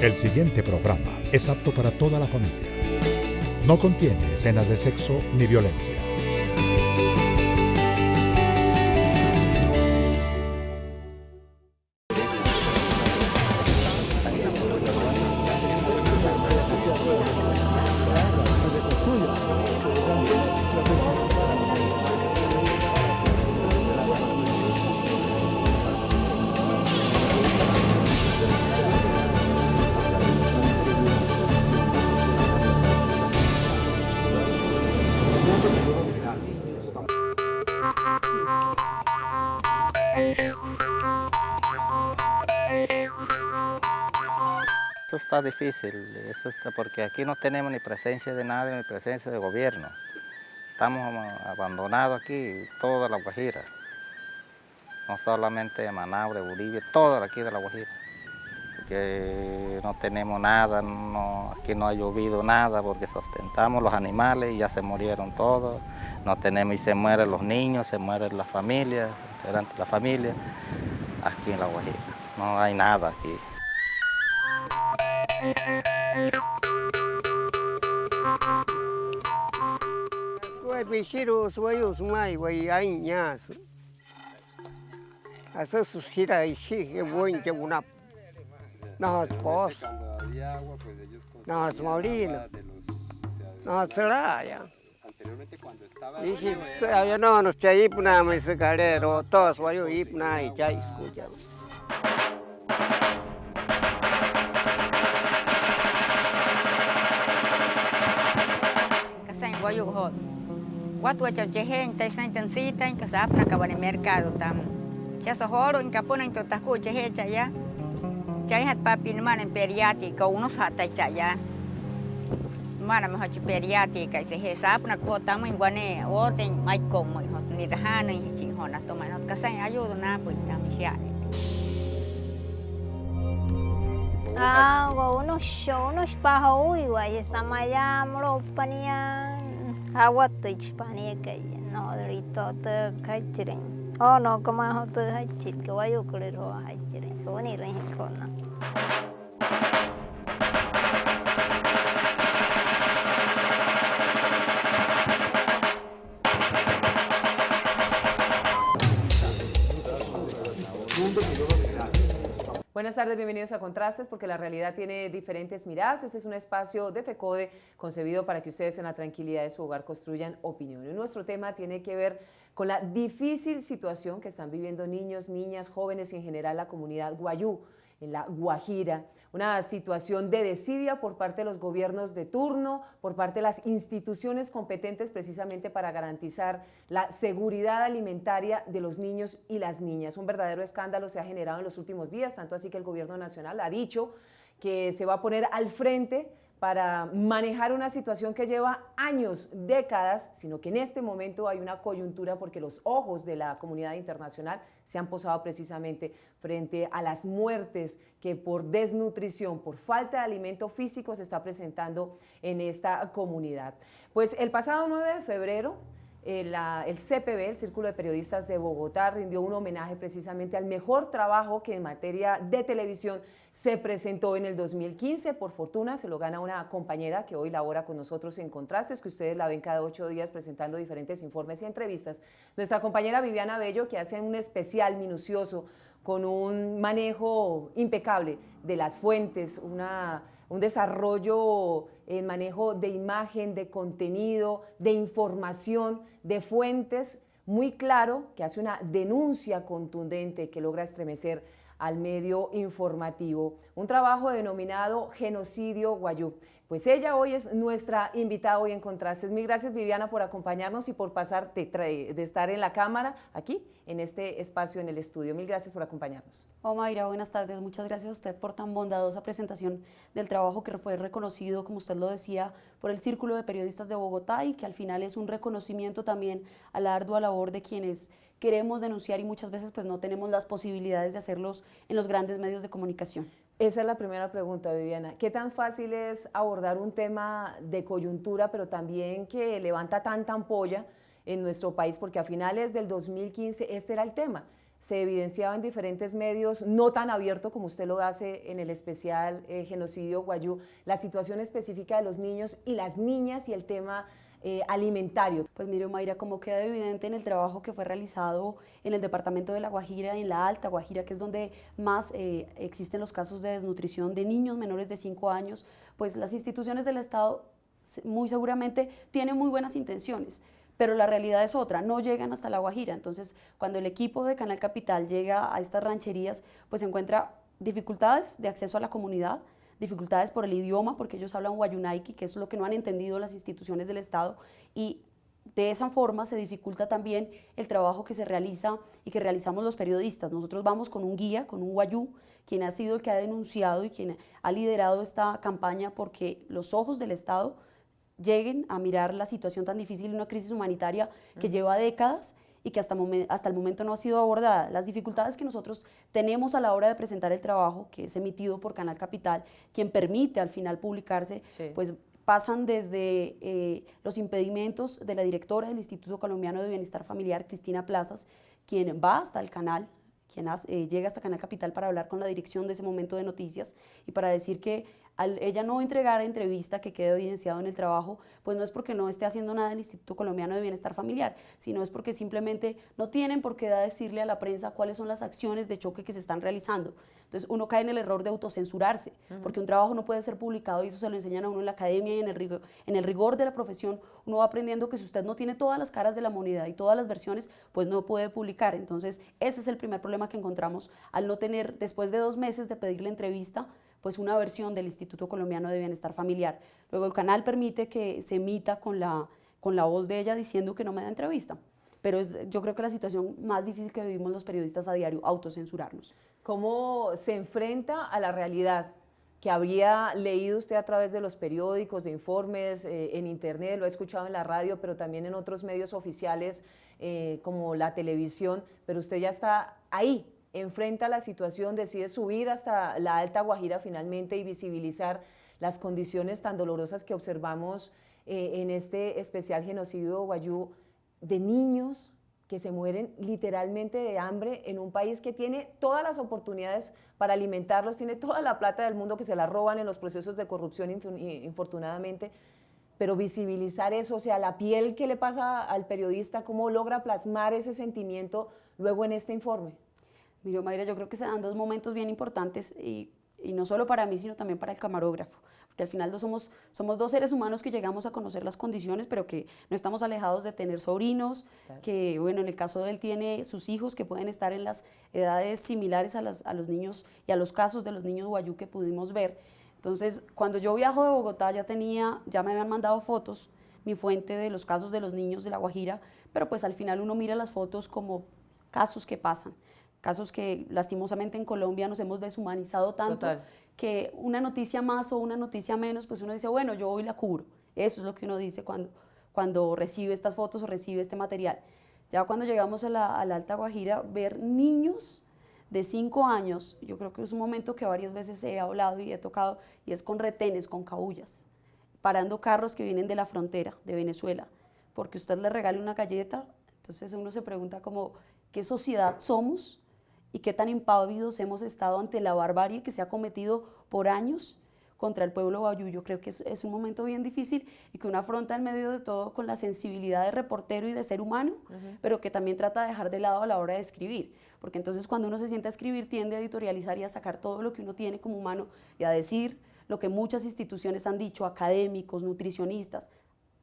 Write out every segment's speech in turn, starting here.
El siguiente programa es apto para toda la familia. No contiene escenas de sexo ni violencia. Eso está difícil, eso está porque aquí no tenemos ni presencia de nadie, ni presencia de gobierno. Estamos abandonados aquí, toda la Guajira. No solamente Manaure, Bolivia, toda aquí de la Guajira. Porque no tenemos nada, aquí no ha llovido nada porque sustentamos los animales y ya se murieron todos. No tenemos y se mueren los niños, se mueren las familias, integrantes de la familia, aquí en la Guajira. No hay nada aquí. Bishiro suayo sumai wai ai nyas. Asa susira ishi que buen que una. No pos. No molina. No seraya. Anteriormente cuando estaba Y si había no nos chay puna me se calero todos suayo ipna y chay escucha. Kasan guayu hot. Watu acha chehen tai san tansita in kasap na kawane mercado tam. Cha sohoro in kapuna in totasku chehe chaya. Chay hat papi man en periática unos hata chaya. Mana me hochi periática se he sap na ko tam in guane o ten mai como hot ni rahana in chin hona toma not kasan ayudo na pues tam ya. unos pájaros igual sama ya mropania awat Hispania que no ahorita te cachiren oh no como te hachit que vayo creo hachiren soni rein corna. Buenas tardes, bienvenidos a Contrastes, porque la realidad tiene diferentes miradas. Este es un espacio de FECODE concebido para que ustedes en la tranquilidad de su hogar construyan opinión. Y nuestro tema tiene que ver con la difícil situación que están viviendo niños, niñas, jóvenes y en general la comunidad guayú en la Guajira, una situación de desidia por parte de los gobiernos de turno, por parte de las instituciones competentes precisamente para garantizar la seguridad alimentaria de los niños y las niñas. Un verdadero escándalo se ha generado en los últimos días, tanto así que el gobierno nacional ha dicho que se va a poner al frente para manejar una situación que lleva años, décadas, sino que en este momento hay una coyuntura porque los ojos de la comunidad internacional se han posado precisamente frente a las muertes que por desnutrición, por falta de alimento físico se está presentando en esta comunidad. Pues el pasado 9 de febrero, el CPB, el Círculo de Periodistas de Bogotá, rindió un homenaje precisamente al mejor trabajo que en materia de televisión se presentó en el 2015. Por fortuna se lo gana una compañera que hoy labora con nosotros en Contrastes, que ustedes la ven cada 8 días presentando diferentes informes y entrevistas. Nuestra compañera Viviana Bello, que hace un especial minucioso con un manejo impecable de las fuentes, un desarrollo en manejo de imagen, de contenido, de información, de fuentes muy claro, que hace una denuncia contundente que logra estremecer al medio informativo. Un trabajo denominado Genocidio Guayú. Pues ella hoy es nuestra invitada hoy en Contrastes. Mil gracias, Viviana, por acompañarnos y por pasar de estar en la cámara aquí, en este espacio en el estudio. Mil gracias por acompañarnos. Mayra, buenas tardes. Muchas gracias a usted por tan bondadosa presentación del trabajo que fue reconocido, como usted lo decía, por el Círculo de Periodistas de Bogotá y que al final es un reconocimiento también a la ardua labor de quienes queremos denunciar y muchas veces pues no tenemos las posibilidades de hacerlos en los grandes medios de comunicación. Esa es la primera pregunta, Viviana. ¿Qué tan fácil es abordar un tema de coyuntura, pero también que levanta tanta ampolla en nuestro país? Porque a finales del 2015 este era el tema. se evidenciaba en diferentes medios, no tan abierto como usted lo hace en el especial Genocidio Wayuu, la situación específica de los niños y las niñas y el tema alimentario. Pues mire, Mayra, como queda evidente en el trabajo que fue realizado en el departamento de La Guajira, en la Alta Guajira, que es donde más existen los casos de desnutrición de niños menores de 5 años, pues las instituciones del Estado muy seguramente tienen muy buenas intenciones, pero la realidad es otra, no llegan hasta La Guajira. Entonces, cuando el equipo de Canal Capital llega a estas rancherías, pues se encuentra dificultades de acceso a la comunidad, dificultades por el idioma, porque ellos hablan Wayuunaiki, que es lo que no han entendido las instituciones del Estado, y de esa forma se dificulta también el trabajo que se realiza y que realizamos los periodistas. Nosotros vamos con un guía, con un Wayuu, quien ha sido el que ha denunciado y quien ha liderado esta campaña porque los ojos del Estado lleguen a mirar la situación tan difícil de una crisis humanitaria que lleva décadas y que hasta el momento no ha sido abordada. Las dificultades que nosotros tenemos a la hora de presentar el trabajo, que es emitido por Canal Capital, quien permite al final publicarse, pues pasan desde los impedimentos de la directora del Instituto Colombiano de Bienestar Familiar, Cristina Plazas, quien va hasta el canal, quien llega hasta Canal Capital para hablar con la dirección de ese momento de noticias y para decir que al ella no entregar entrevista que quede evidenciado en el trabajo, pues no es porque no esté haciendo nada el Instituto Colombiano de Bienestar Familiar, sino es porque simplemente no tienen por qué decirle a la prensa cuáles son las acciones de choque que se están realizando. Entonces uno cae en el error de autocensurarse, porque un trabajo no puede ser publicado y eso se lo enseñan a uno en la academia y en el rigor de la profesión uno va aprendiendo que si usted no tiene todas las caras de la moneda y todas las versiones, pues no puede publicar. Entonces ese es el primer problema que encontramos al no tener, después de 2 meses de pedirle entrevista, pues una versión del Instituto Colombiano de Bienestar Familiar. Luego el canal permite que se emita con la voz de ella diciendo que no me da entrevista. Pero yo creo que la situación más difícil que vivimos los periodistas a diario, autocensurarnos. ¿Cómo se enfrenta a la realidad que habría leído usted a través de los periódicos, de informes, en internet, lo ha escuchado en la radio, pero también en otros medios oficiales como la televisión, pero usted ya está ahí, enfrenta la situación, decide subir hasta la Alta Guajira finalmente y visibilizar las condiciones tan dolorosas que observamos en este especial Genocidio Wayuu de niños que se mueren literalmente de hambre en un país que tiene todas las oportunidades para alimentarlos, tiene toda la plata del mundo que se la roban en los procesos de corrupción infortunadamente, pero visibilizar eso, o sea, la piel que le pasa al periodista, cómo logra plasmar ese sentimiento luego en este informe. Mira, Mayra, yo creo que se dan 2 momentos bien importantes y no solo para mí, sino también para el camarógrafo, porque al final somos 2 seres humanos que llegamos a conocer las condiciones, pero que no estamos alejados de tener sobrinos, claro, que bueno, en el caso de él tiene sus hijos que pueden estar en las edades similares a los niños y a los casos de los niños Wayuu que pudimos ver. Entonces, cuando yo viajo de Bogotá ya me habían mandado fotos, mi fuente de los casos de los niños de La Guajira, pero pues al final uno mira las fotos como casos que pasan. Casos que lastimosamente en Colombia nos hemos deshumanizado tanto. Total. Que una noticia más o una noticia menos, pues uno dice, bueno, yo hoy la cubro. Eso es lo que uno dice cuando recibe estas fotos o recibe este material. Ya cuando llegamos a la Alta Guajira, ver niños de 5 años, yo creo que es un momento que varias veces he hablado y he tocado, y es con retenes, con caullas, parando carros que vienen de la frontera de Venezuela, porque usted le regale una galleta. Entonces uno se pregunta como, ¿qué sociedad somos? Y qué tan impávidos hemos estado ante la barbarie que se ha cometido por años contra el pueblo Wayuu. Yo creo que es un momento bien difícil y que uno afronta en medio de todo con la sensibilidad de reportero y de ser humano, pero que también trata de dejar de lado a la hora de escribir, porque entonces cuando uno se sienta a escribir tiende a editorializar y a sacar todo lo que uno tiene como humano y a decir lo que muchas instituciones han dicho, académicos, nutricionistas.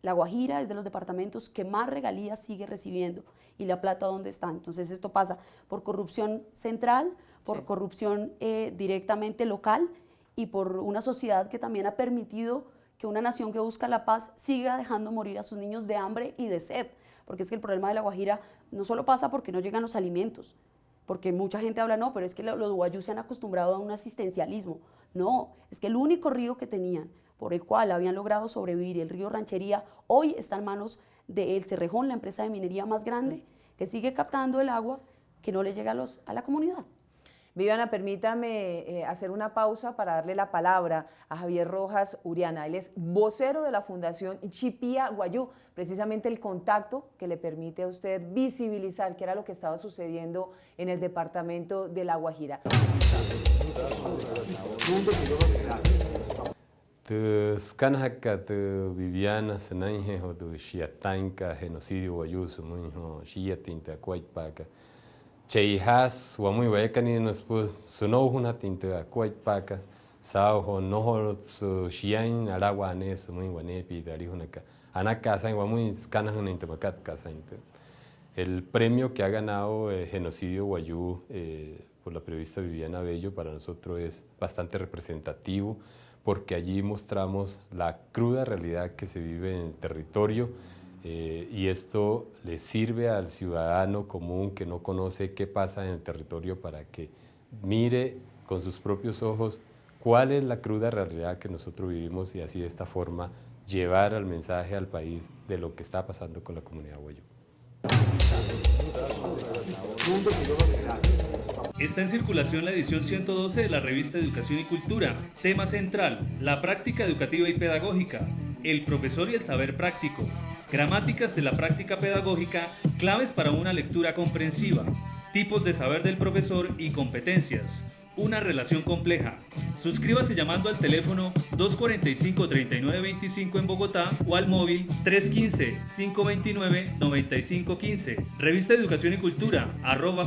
La Guajira es de los departamentos que más regalías sigue recibiendo y la plata ¿dónde está? Entonces esto pasa por corrupción central, por corrupción directamente local y por una sociedad que también ha permitido que una nación que busca la paz siga dejando morir a sus niños de hambre y de sed, porque es que el problema de La Guajira no solo pasa porque no llegan los alimentos, porque mucha gente habla, no, pero es que los Wayuu se han acostumbrado a un asistencialismo. No, es que el único río que tenían, por el cual habían logrado sobrevivir, el río Ranchería, hoy está en manos de El Cerrejón, la empresa de minería más grande, que sigue captando el agua que no le llega a la comunidad. Viviana, permítame hacer una pausa para darle la palabra a Javier Rojas Uriana. Él es vocero de la Fundación Chipía Guayú, precisamente el contacto que le permite a usted visibilizar qué era lo que estaba sucediendo en el departamento de La Guajira. Viviana Senanje o de Xiatanca, genocidio guayú, sumunjo, Xiatinta, Cuaitpaca. Cheihas, Wamuy Waekani, nos pues, Sunohuna Tinta, Cuaitpaca, Sao, Noho, Xian, Araguanes, Muy Wanepi, Darihunaka, Anaka, San Wamuy, Scanahan, Intemacat, Casainte. El premio que ha ganado Genocidio Guayú por la periodista Viviana Bello para nosotros es bastante representativo, porque allí mostramos la cruda realidad que se vive en el territorio y esto le sirve al ciudadano común que no conoce qué pasa en el territorio para que mire con sus propios ojos cuál es la cruda realidad que nosotros vivimos y así de esta forma llevar el mensaje al país de lo que está pasando con la comunidad guayú. Está en circulación la edición 112 de la revista Educación y Cultura. Tema central, la práctica educativa y pedagógica, el profesor y el saber práctico, gramáticas de la práctica pedagógica, claves para una lectura comprensiva, tipos de saber del profesor y competencias, una relación compleja. Suscríbase llamando al teléfono 245-3925 en Bogotá o al móvil 315-529-9515. Revista Educación y Cultura,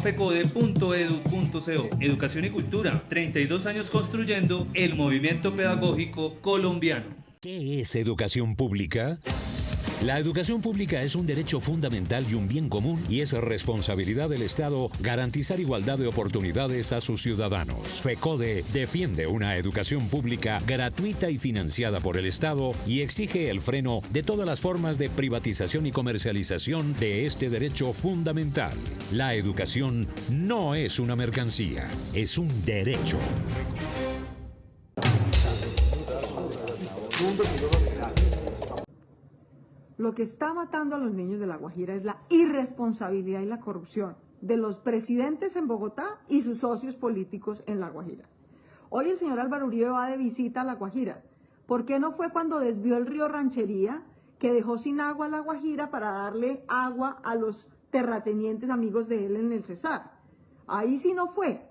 @fecode.edu.co. Educación y Cultura, 32 años construyendo el movimiento pedagógico colombiano. ¿Qué es educación pública? La educación pública es un derecho fundamental y un bien común y es responsabilidad del Estado garantizar igualdad de oportunidades a sus ciudadanos. FECODE defiende una educación pública gratuita y financiada por el Estado y exige el freno de todas las formas de privatización y comercialización de este derecho fundamental. La educación no es una mercancía, es un derecho. Lo que está matando a los niños de La Guajira es la irresponsabilidad y la corrupción de los presidentes en Bogotá y sus socios políticos en La Guajira. Hoy el señor Álvaro Uribe va de visita a La Guajira. ¿Por qué no fue cuando desvió el río Ranchería, que dejó sin agua a La Guajira para darle agua a los terratenientes amigos de él en el Cesar? Ahí sí no fue.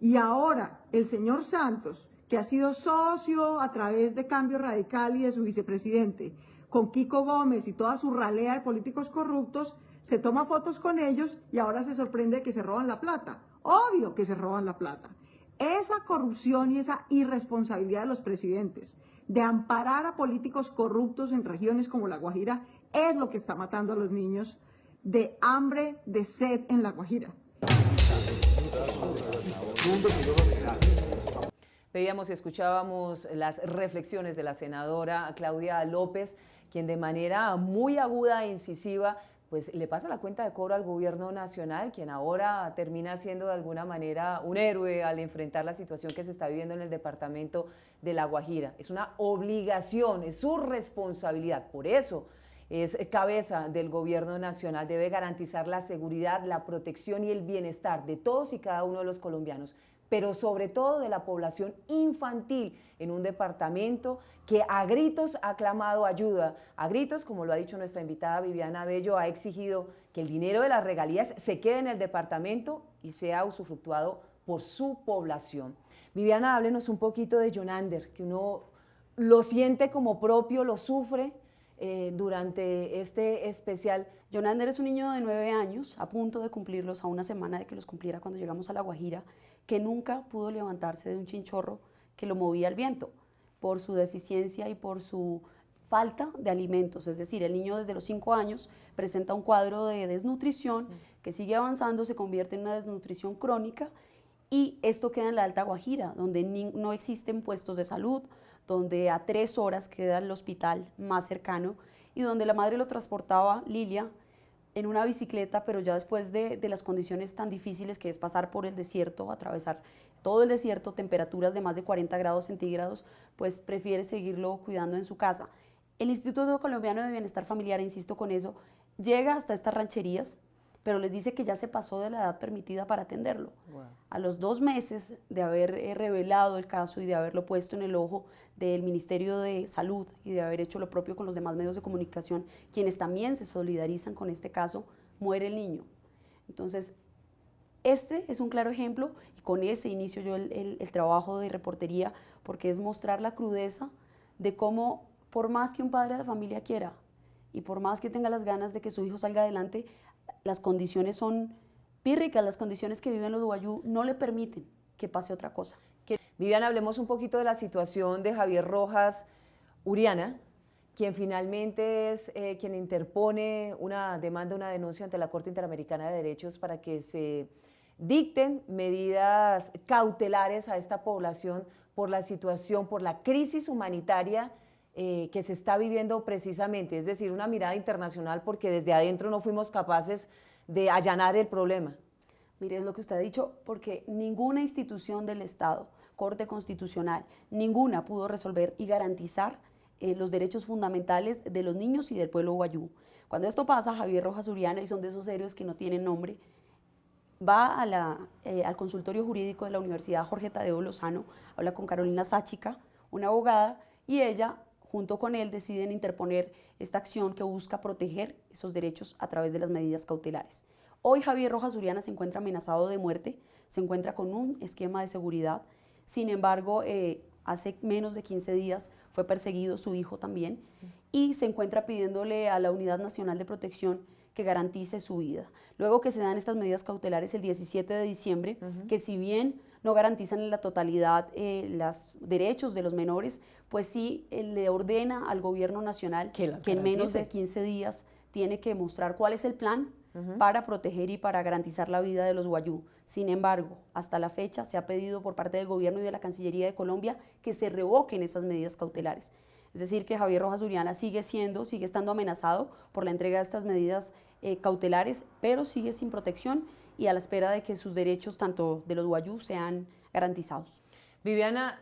Y ahora el señor Santos, que ha sido socio a través de Cambio Radical y de su vicepresidente, con Kiko Gómez y toda su ralea de políticos corruptos, se toma fotos con ellos y ahora se sorprende de que se roban la plata. Obvio que se roban la plata. Esa corrupción y esa irresponsabilidad de los presidentes de amparar a políticos corruptos en regiones como La Guajira es lo que está matando a los niños de hambre, de sed en La Guajira. Veíamos y escuchábamos las reflexiones de la senadora Claudia López, quien de manera muy aguda e incisiva pues le pasa la cuenta de cobro al gobierno nacional, quien ahora termina siendo de alguna manera un héroe al enfrentar la situación que se está viviendo en el departamento de La Guajira. Es una obligación, es su responsabilidad, por eso es cabeza del gobierno nacional, debe garantizar la seguridad, la protección y el bienestar de todos y cada uno de los colombianos, pero sobre todo de la población infantil en un departamento que a gritos ha clamado ayuda, a gritos, como lo ha dicho nuestra invitada Viviana Bello, ha exigido que el dinero de las regalías se quede en el departamento y sea usufructuado por su población. Viviana, háblenos un poquito de Yonander, que uno lo siente como propio, lo sufre durante este especial. Yonander es un niño de 9 años, a punto de cumplirlos, a una semana de que los cumpliera cuando llegamos a La Guajira, que nunca pudo levantarse de un chinchorro que lo movía el viento, por su deficiencia y por su falta de alimentos. Es decir, el niño desde los 5 años presenta un cuadro de desnutrición que sigue avanzando, se convierte en una desnutrición crónica y esto queda en la Alta Guajira, donde no existen puestos de salud, donde a 3 horas queda el hospital más cercano y donde la madre lo transportaba, Lilia, en una bicicleta, pero ya después de las condiciones tan difíciles que es pasar por el desierto, atravesar todo el desierto, temperaturas de más de 40 grados centígrados, pues prefiere seguirlo cuidando en su casa. El Instituto Colombiano de Bienestar Familiar, insisto con eso, llega hasta estas rancherías, pero les dice que ya se pasó de la edad permitida para atenderlo. Wow. A los 2 meses de haber revelado el caso y de haberlo puesto en el ojo del Ministerio de Salud y de haber hecho lo propio con los demás medios de comunicación, quienes también se solidarizan con este caso, muere el niño. Entonces, este es un claro ejemplo y con ese inicio yo el trabajo de reportería, porque es mostrar la crudeza de cómo, por más que un padre de familia quiera y por más que tenga las ganas de que su hijo salga adelante, las condiciones son pírricas, las condiciones que viven los Wayuu no le permiten que pase otra cosa. Viviana, hablemos un poquito de la situación de Javier Rojas Uriana, quien finalmente es quien interpone una demanda, una denuncia ante la Corte Interamericana de Derechos para que se dicten medidas cautelares a esta población por la situación, por la crisis humanitaria que se está viviendo precisamente, es decir, una mirada internacional porque desde adentro no fuimos capaces de allanar el problema. Mire, es lo que usted ha dicho, porque ninguna institución del Estado, Corte Constitucional, ninguna pudo resolver y garantizar los derechos fundamentales de los niños y del pueblo Wayuu. Cuando esto pasa, Javier Rojas Uriana, y son de esos héroes que no tienen nombre, va al consultorio jurídico de la Universidad Jorge Tadeo Lozano, habla con Carolina Sáchica, una abogada, y ella, junto con él, deciden interponer esta acción que busca proteger esos derechos a través de las medidas cautelares. Hoy Javier Rojas Uriana se encuentra amenazado de muerte, se encuentra con un esquema de seguridad, sin embargo, hace menos de 15 días fue perseguido su hijo también y se encuentra pidiéndole a la Unidad Nacional de Protección que garantice su vida. Luego que se dan estas medidas cautelares el 17 de diciembre, que si bien no garantizan en la totalidad los derechos de los menores, pues sí le ordena al gobierno nacional que en menos de 15 días tiene que mostrar cuál es el plan para proteger y para garantizar la vida de los Wayuu. Sin embargo, hasta la fecha se ha pedido por parte del gobierno y de la Cancillería de Colombia que se revoquen esas medidas cautelares. Es decir, que Javier Rojas Uriana sigue estando amenazado por la entrega de estas medidas cautelares, pero sigue sin protección y a la espera de que sus derechos, tanto de los Wayuu, sean garantizados. Viviana,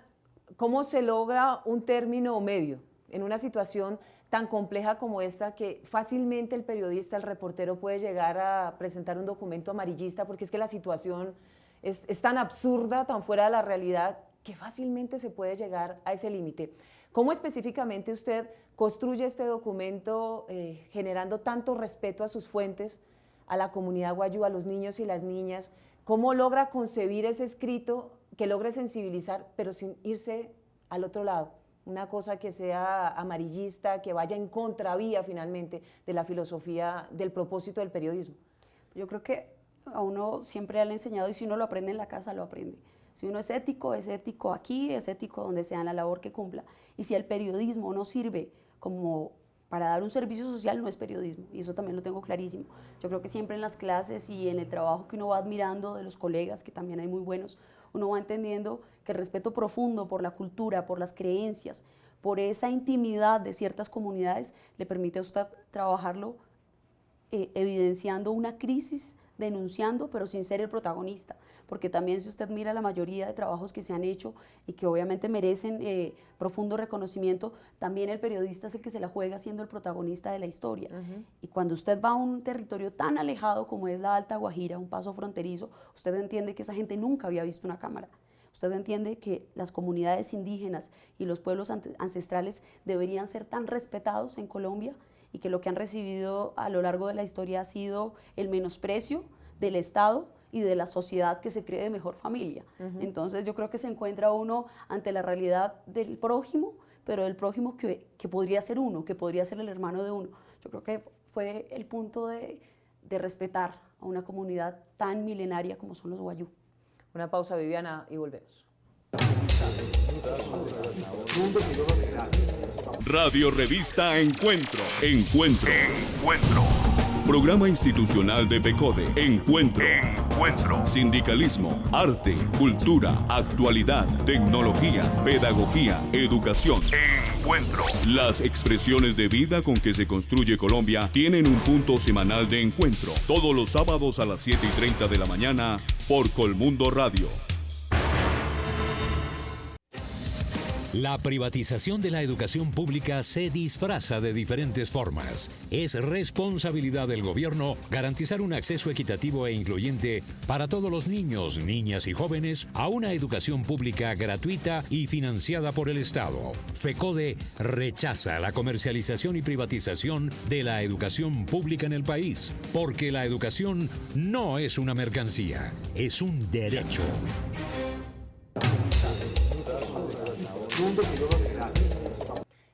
¿cómo se logra un término medio en una situación tan compleja como esta, que fácilmente el periodista, el reportero puede llegar a presentar un documento amarillista, porque es que la situación es tan absurda, tan fuera de la realidad, que fácilmente se puede llegar a ese límite? ¿Cómo específicamente usted construye este documento generando tanto respeto a sus fuentes, a la comunidad Wayuu, a los niños y las niñas? ¿Cómo logra concebir ese escrito que logre sensibilizar, pero sin irse al otro lado? Una cosa que sea amarillista, que vaya en contravía finalmente de la filosofía, del propósito del periodismo. Yo creo que a uno siempre le han enseñado, y si uno lo aprende en la casa, lo aprende. Si uno es ético aquí, es ético donde sea en la labor que cumpla. Y si el periodismo no sirve como para dar un servicio social, no es periodismo, y eso también lo tengo clarísimo. Yo creo que siempre en las clases y en el trabajo que uno va admirando de los colegas, que también hay muy buenos, uno va entendiendo que el respeto profundo por la cultura, por las creencias, por esa intimidad de ciertas comunidades, le permite a usted trabajarlo evidenciando una crisis, denunciando, pero sin ser el protagonista, porque también si usted mira la mayoría de trabajos que se han hecho y que obviamente merecen profundo reconocimiento, también el periodista es el que se la juega siendo el protagonista de la historia. Y cuando usted va a un territorio tan alejado como es la Alta Guajira, un paso fronterizo, usted entiende que esa gente nunca había visto una cámara. Usted entiende que las comunidades indígenas y los pueblos ancestrales deberían ser tan respetados en Colombia, y que lo que han recibido a lo largo de la historia ha sido el menosprecio del Estado y de la sociedad que se cree de mejor familia. Entonces yo creo que se encuentra uno ante la realidad del prójimo, pero del prójimo que podría ser uno, que podría ser el hermano de uno. Yo creo que fue el punto de respetar a una comunidad tan milenaria como son los Wayuu. Una pausa, Viviana, y volvemos. Radio Revista Encuentro. Programa institucional de PECODE. Encuentro. Sindicalismo, arte, cultura, actualidad, tecnología, pedagogía, educación. Las expresiones de vida con que se construye Colombia tienen un punto semanal de encuentro. Todos los sábados a las 7:30 de la mañana por Colmundo Radio. La privatización de la educación pública se disfraza de diferentes formas. Es responsabilidad del gobierno garantizar un acceso equitativo e incluyente para todos los niños, niñas y jóvenes a una educación pública gratuita y financiada por el Estado. FECODE rechaza la comercialización y privatización de la educación pública en el país, porque la educación no es una mercancía, es un derecho.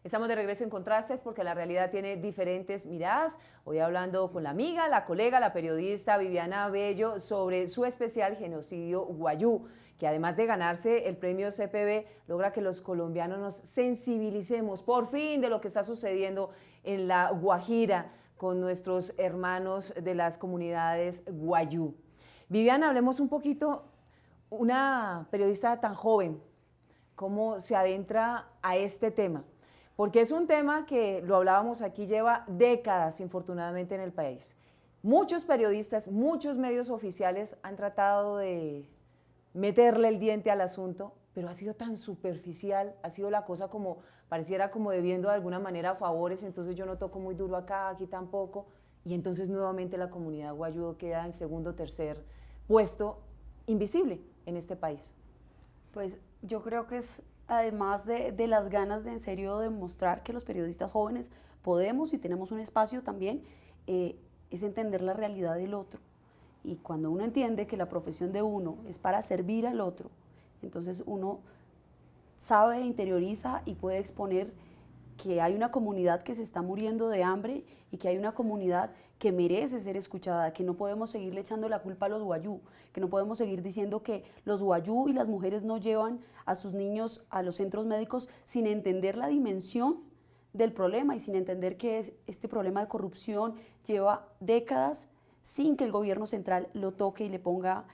Estamos de regreso en Contrastes porque la realidad tiene diferentes miradas. Hoy hablando con la amiga, la colega, la periodista Viviana Bello sobre su especial Genocidio Wayuu, que además de ganarse el premio CPB, logra que los colombianos nos sensibilicemos por fin de lo que está sucediendo en la Guajira con nuestros hermanos de las comunidades Wayuu. Viviana, hablemos un poquito, una periodista tan joven, cómo se adentra a este tema, porque es un tema que, lo hablábamos aquí, lleva décadas, infortunadamente, en el país. Muchos periodistas, muchos medios oficiales han tratado de meterle el diente al asunto, pero ha sido tan superficial, ha sido la cosa como, pareciera como debiendo de alguna manera favores, entonces yo no toco muy duro acá, aquí tampoco, y entonces nuevamente la comunidad Wayuu queda en segundo o tercer puesto, invisible en este país. Pues yo creo que es, además de las ganas de en serio demostrar que los periodistas jóvenes podemos y tenemos un espacio también, es entender la realidad del otro. Y cuando uno entiende que la profesión de uno es para servir al otro, entonces uno sabe, interioriza y puede exponer que hay una comunidad que se está muriendo de hambre y que hay una comunidad que merece ser escuchada, que no podemos seguirle echando la culpa a los Wayuu, que no podemos seguir diciendo que los Wayuu y las mujeres no llevan a sus niños a los centros médicos sin entender la dimensión del problema y sin entender que este problema de corrupción lleva décadas sin que el gobierno central lo toque y le ponga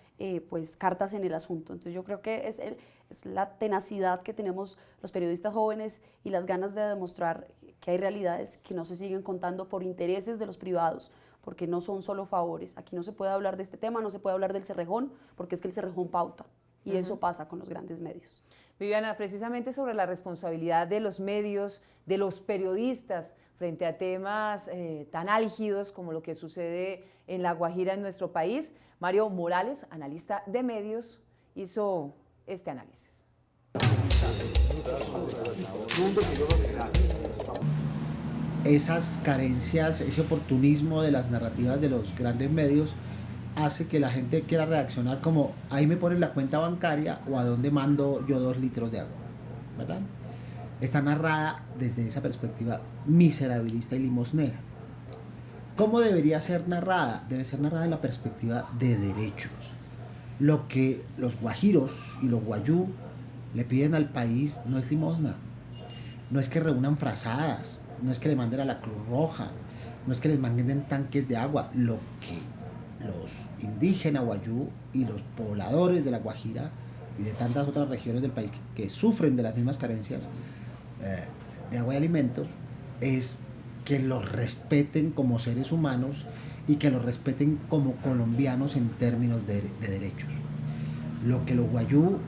pues cartas en el asunto. Entonces yo creo que es la tenacidad que tenemos los periodistas jóvenes y las ganas de demostrar que hay realidades que no se siguen contando por intereses de los privados, porque no son solo favores. Aquí no se puede hablar de este tema, no se puede hablar del Cerrejón, porque es que el Cerrejón pauta, y eso pasa con los grandes medios. Viviana, precisamente sobre la responsabilidad de los medios, de los periodistas, frente a temas tan álgidos como lo que sucede en La Guajira, en nuestro país, Mario Morales, analista de medios, hizo este análisis. Esas carencias, ese oportunismo de las narrativas de los grandes medios hace que la gente quiera reaccionar como ahí me ponen la cuenta bancaria o a dónde mando yo 2 litros de agua, ¿verdad? Está narrada desde esa perspectiva miserabilista y limosnera. ¿Cómo debería ser narrada? Debe ser narrada en la perspectiva de derechos. Lo que los guajiros y los Wayuu le piden al país no es limosna, no es que reúnan frazadas, no es que le manden a la Cruz Roja, no es que les manden tanques de agua. Lo que los indígenas Wayuu y los pobladores de La Guajira y de tantas otras regiones del país que sufren de las mismas carencias de agua y alimentos es que los respeten como seres humanos y que los respeten como colombianos en términos de derechos. Lo que los Wayuu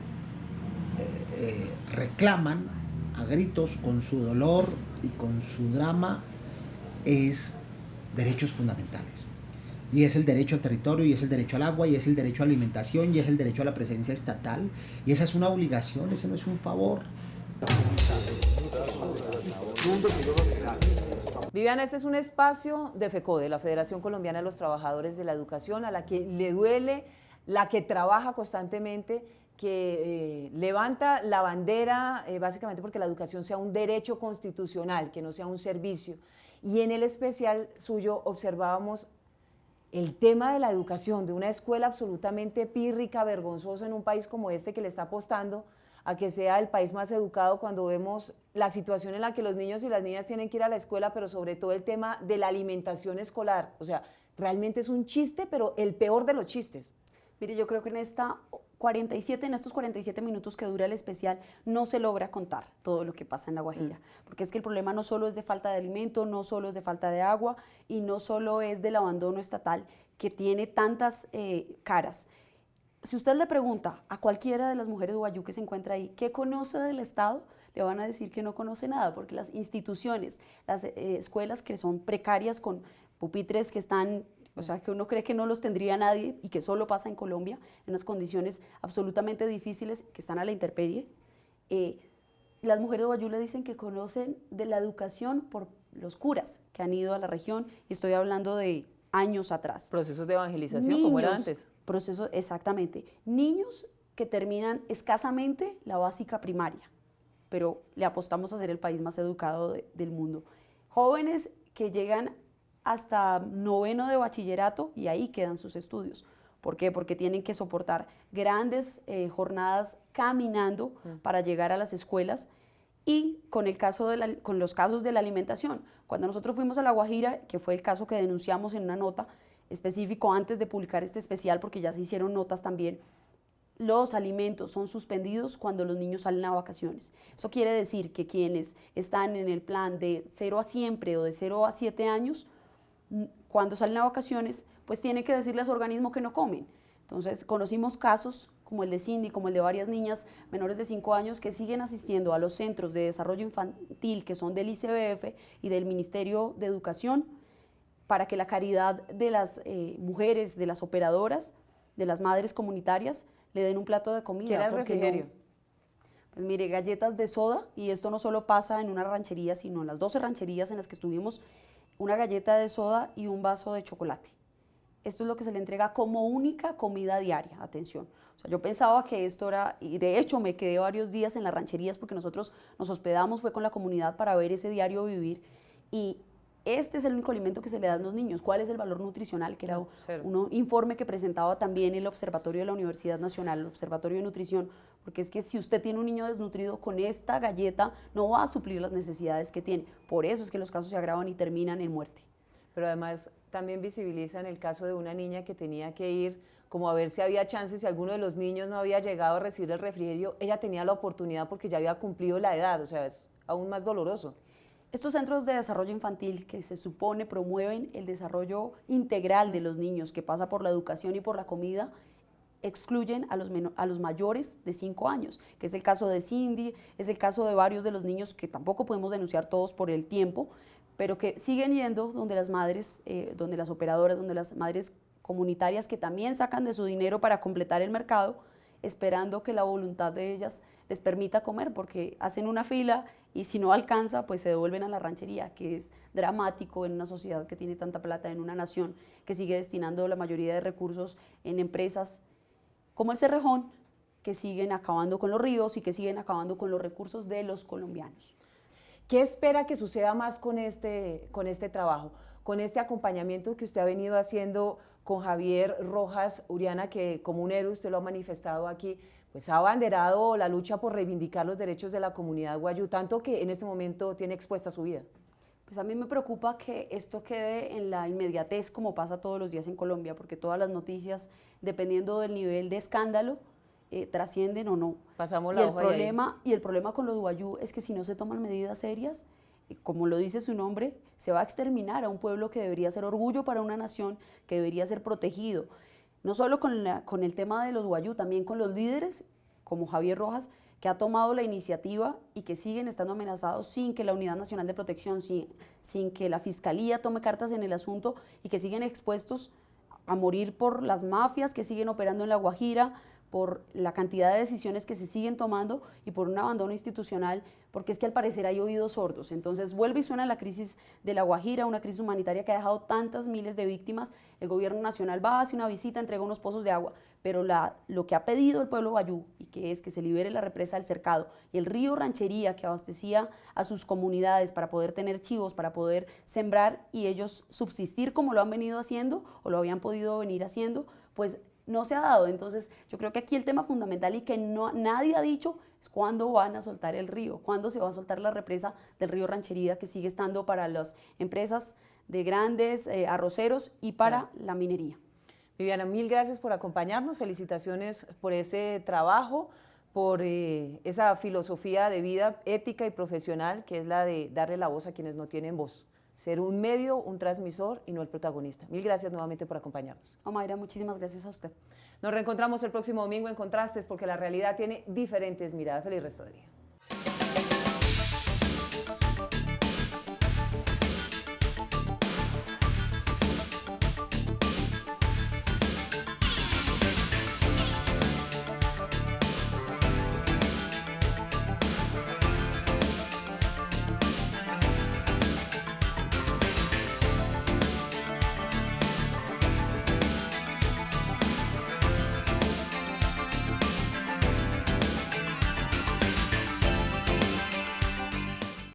reclaman a gritos con su dolor y con su drama es derechos fundamentales. Y es el derecho al territorio, y es el derecho al agua, y es el derecho a la alimentación, y es el derecho a la presencia estatal. Y esa es una obligación, ese no es un favor. Viviana, este es un espacio de FECODE, la Federación Colombiana de los Trabajadores de la Educación, a la que le duele, la que trabaja constantemente, que levanta la bandera básicamente porque la educación sea un derecho constitucional, que no sea un servicio. Y en el especial suyo observábamos el tema de la educación, de una escuela absolutamente pírrica, vergonzosa en un país como este que le está apostando a que sea el país más educado, cuando vemos la situación en la que los niños y las niñas tienen que ir a la escuela, pero sobre todo el tema de la alimentación escolar. O sea, realmente es un chiste, pero el peor de los chistes. Mire, yo creo que en estos 47 minutos que dura el especial no se logra contar todo lo que pasa en La Guajira, porque es que el problema no solo es de falta de alimento, no solo es de falta de agua y no solo es del abandono estatal que tiene tantas caras. si usted le pregunta a cualquiera de las mujeres guayú que se encuentra ahí, ¿qué conoce del Estado? Le van a decir que no conoce nada, porque las instituciones, las escuelas que son precarias con pupitres que están, o sea, que uno cree que no los tendría nadie y que solo pasa en Colombia, en unas condiciones absolutamente difíciles que están a la intemperie. Las mujeres guayú le dicen que conocen de la educación por los curas que han ido a la región, y estoy hablando de años atrás. Procesos de evangelización, como era antes. Procesos, exactamente. Niños que terminan escasamente la básica primaria, pero le apostamos a ser el país más educado del mundo. Jóvenes que llegan hasta 9º de bachillerato y ahí quedan sus estudios. ¿Por qué? Porque tienen que soportar grandes jornadas caminando para llegar a las escuelas. Y con los casos de la alimentación. Cuando nosotros fuimos a La Guajira, que fue el caso que denunciamos en una nota específico antes de publicar este especial, porque ya se hicieron notas también, los alimentos son suspendidos cuando los niños salen a vacaciones. Eso quiere decir que quienes están en el plan de 0 a siempre o de 0 a 7 años, cuando salen a vacaciones, pues tienen que decirle a su organismo que no comen. Entonces, conocimos casos como el de Cindy, como el de varias niñas menores de 5 años que siguen asistiendo a los centros de desarrollo infantil que son del ICBF y del Ministerio de Educación para que la caridad de las mujeres, de las operadoras, de las madres comunitarias, le den un plato de comida. ¿Qué era el refrigerio? No, pues mire, galletas de soda, y esto no solo pasa en una ranchería, sino en las 12 rancherías en las que estuvimos, una galleta de soda y un vaso de chocolate. Esto es lo que se le entrega como única comida diaria, atención. O sea, yo pensaba que esto era, y de hecho me quedé varios días en las rancherías porque nosotros nos hospedamos, fue con la comunidad para ver ese diario vivir, y este es el único alimento que se le da a los niños. ¿Cuál es el valor nutricional? Que era un informe que presentaba también el Observatorio de la Universidad Nacional, el Observatorio de Nutrición, porque es que si usted tiene un niño desnutrido, con esta galleta no va a suplir las necesidades que tiene. Por eso es que los casos se agravan y terminan en muerte. Pero además también visibilizan el caso de una niña que tenía que ir como a ver si había chances, si alguno de los niños no había llegado a recibir el refrigerio, ella tenía la oportunidad porque ya había cumplido la edad, o sea, es aún más doloroso. Estos centros de desarrollo infantil que se supone promueven el desarrollo integral de los niños, que pasa por la educación y por la comida, excluyen a los mayores de 5 años, que es el caso de Cindy, es el caso de varios de los niños que tampoco podemos denunciar todos por el tiempo, pero que siguen yendo donde las madres, donde las operadoras, donde las madres comunitarias que también sacan de su dinero para completar el mercado, esperando que la voluntad de ellas les permita comer, porque hacen una fila y si no alcanza, pues se devuelven a la ranchería, que es dramático en una sociedad que tiene tanta plata, en una nación que sigue destinando la mayoría de recursos en empresas como el Cerrejón, que siguen acabando con los ríos y que siguen acabando con los recursos de los colombianos. ¿Qué espera que suceda más con este trabajo, con este acompañamiento que usted ha venido haciendo con Javier Rojas Uriana, que como un héroe usted lo ha manifestado aquí, pues ha abanderado la lucha por reivindicar los derechos de la comunidad guayú, tanto que en este momento tiene expuesta su vida? Pues a mí me preocupa que esto quede en la inmediatez como pasa todos los días en Colombia, porque todas las noticias, dependiendo del nivel de escándalo, trascienden o no. Pasamos la hoja y el problema con los guayú es que si no se toman medidas serias, como lo dice su nombre, se va a exterminar a un pueblo que debería ser orgullo para una nación, que debería ser protegido. No solo con el tema de los guayú, también con los líderes como Javier Rojas, que ha tomado la iniciativa y que siguen estando amenazados sin que la Unidad Nacional de Protección, sin que la Fiscalía tome cartas en el asunto, y que siguen expuestos a morir por las mafias que siguen operando en La Guajira, por la cantidad de decisiones que se siguen tomando y por un abandono institucional, porque es que al parecer hay oídos sordos. Entonces vuelve y suena la crisis de La Guajira, una crisis humanitaria que ha dejado tantas miles de víctimas. El gobierno nacional va, hace una visita, entrega unos pozos de agua, pero lo que ha pedido el pueblo guayú, y que es que se libere la represa del Cercado y el río Ranchería que abastecía a sus comunidades para poder tener chivos, para poder sembrar y ellos subsistir como lo han venido haciendo o lo habían podido venir haciendo, pues no se ha dado. Entonces yo creo que aquí el tema fundamental y que nadie ha dicho es cuándo van a soltar el río, cuándo se va a soltar la represa del río Ranchería, que sigue estando para las empresas de grandes arroceros y para la minería. Viviana, mil gracias por acompañarnos, felicitaciones por ese trabajo, por esa filosofía de vida ética y profesional que es la de darle la voz a quienes no tienen voz. ser un medio, un transmisor y no el protagonista. Mil gracias nuevamente por acompañarnos. Omaira, muchísimas gracias a usted. Nos reencontramos el próximo domingo en Contrastes, porque la realidad tiene diferentes miradas. Feliz resto de día.